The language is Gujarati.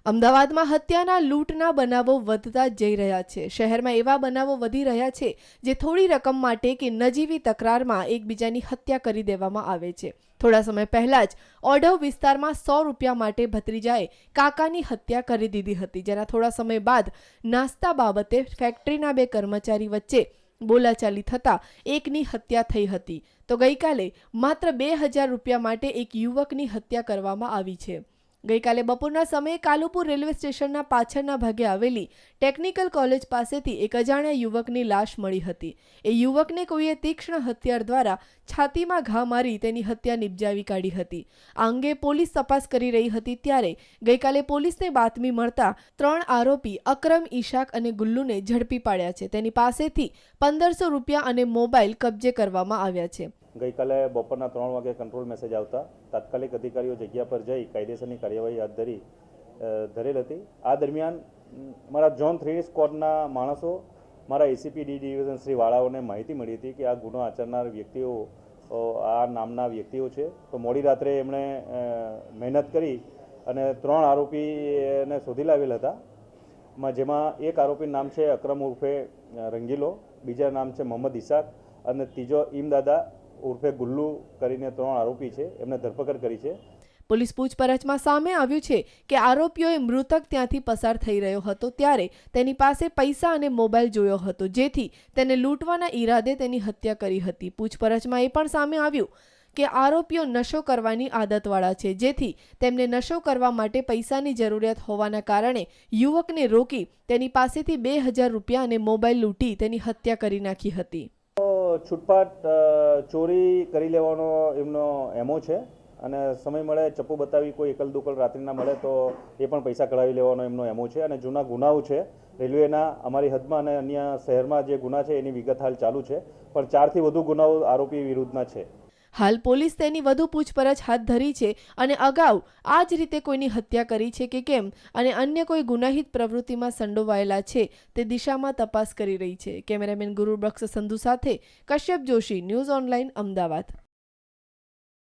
અમદાવાદમાં હત્યાના લૂંટના બનાવો વધતા જઈ રહ્યા છે। શહેરમાં એવા બનાવો વધી રહ્યા છે જે થોડી રકમ માટે કે નજીવી તકરારમાં એકબીજાની હત્યા કરી દેવામાં આવે છે। થોડા સમય પહેલા જ ઓઢવ વિસ્તારમાં 100 રૂપિયા માટે ભત્રીજાએ કાકાની હત્યા કરી દીધી હતી, જેના થોડા સમય બાદ નાસ્તા બાબતે ફેક્ટરીના બે કર્મચારી વચ્ચે બોલાચાલી થતા એકની હત્યા થઈ હતી। તો ગઈકાલે માત્ર 2000 રૂપિયા માટે એક યુવકની હત્યા કરવામાં આવી છે। ગઈકાલે બપોરના સમયે કાલુપુર રેલવે સ્ટેશનના પાછળના ભાગે આવેલી ટેકનિકલ કોલેજ પાસેથી એક અજાણ્યા યુવકની લાશ મળી હતી। એ યુવકને કોઈએ તીક્ષ્ણ હથિયાર દ્વારા છાતીમાં ઘા મારી તેની હત્યા નિપજાવી કાઢી હતી। આ અંગે પોલીસ તપાસ કરી રહી હતી ત્યારે ગઈકાલે પોલીસને બાતમી મળતા 3 આરોપી અકરમ, ઈશાક અને ગુલ્લુને ઝડપી પાડ્યા છે। તેની પાસેથી 1500 રૂપિયા અને મોબાઈલ કબજે કરવામાં આવ્યા છે। ગઈકાલે બપોરના 3 વાગે કંટ્રોલ મેસેજ આવતા તાત્કાલિક અધિકારીઓ જગ્યા પર જઈ કાયદેસરની કાર્યવાહી હાથ ધરેલ હતી। આ દરમિયાન મારા ઝોન 3 સ્ક્વોડના માણસો મારા એસીપી ડી ડિવિઝન શ્રી વાળાઓને માહિતી મળી હતી કે આ ગુનો આચરનાર વ્યક્તિઓ આ નામના વ્યક્તિઓ છે। તો મોડી રાત્રે એમણે મહેનત કરી અને 3 આરોપીને શોધી લાવેલ હતા, જેમાં એક આરોપીનું નામ છે અકરમ ઉર્ફે રંગીલો, બીજા નામ છે મોહમ્મદ ઈશાક અને ત્રીજો ઈમદાદા ઉર્ફે ગુલ્લુ કરીને 3 આરોપી છે, એમને ધરપકડ કરી છે। પોલીસ પૂછપરછમાં સામે આવ્યું છે કે આરોપીઓએ મૃતક ત્યાંથી પસાર થઈ રહ્યો હતો ત્યારે તેની પાસે પૈસા અને મોબાઈલ જોયો હતો, જેથી તેને લૂંટવાના ઈરાદે તેની હત્યા કરી હતી। પૂછપરછમાં એ પણ સામે આવ્યું કે આરોપીઓ નશો કરવાની આદતવાળા છે, જેથી તેમને નશો કરવા માટે પૈસાની જરૂરિયાત હોવાના કારણે યુવકને રોકી તેની પાસેથી 2000 રૂપિયા અને મોબાઈલ લૂંટી તેની હત્યા કરી નાખી હતી। છૂટપાટ ચોરી કરી લેવાનો એમનો એમો છે અને સમય મળે ચપ્પુ બતાવી કોઈ એકલ દુકલ રાત્રિના મળે તો એ પણ પૈસા કઢાવી લેવાનો એમનો એમો છે અને જૂના ગુનાઓ છે રેલવેના અમારી હદમાં અને અન્ય શહેરમાં જે ગુના છે એની વિગત હાલ ચાલુ છે, પણ 4 થી વધુ ગુનાઓ આરોપી વિરુદ્ધના છે। હાલ પોલીસ તેની વધુ પૂછપરછ હાથ ધરી છે અને અગાઉ આ જ રીતે કોઈની હત્યા કરી છે કે કેમ અને અન્ય કોઈ ગુનાહિત પ્રવૃત્તિમાં સંડોવાયેલા છે તે દિશામાં તપાસ કરી રહી છે। કેમેરામેન ગુરુબક્ષ સંધુ સાથે કશ્યપ જોશી, ન્યૂઝ ઓનલાઈન, અમદાવાદ।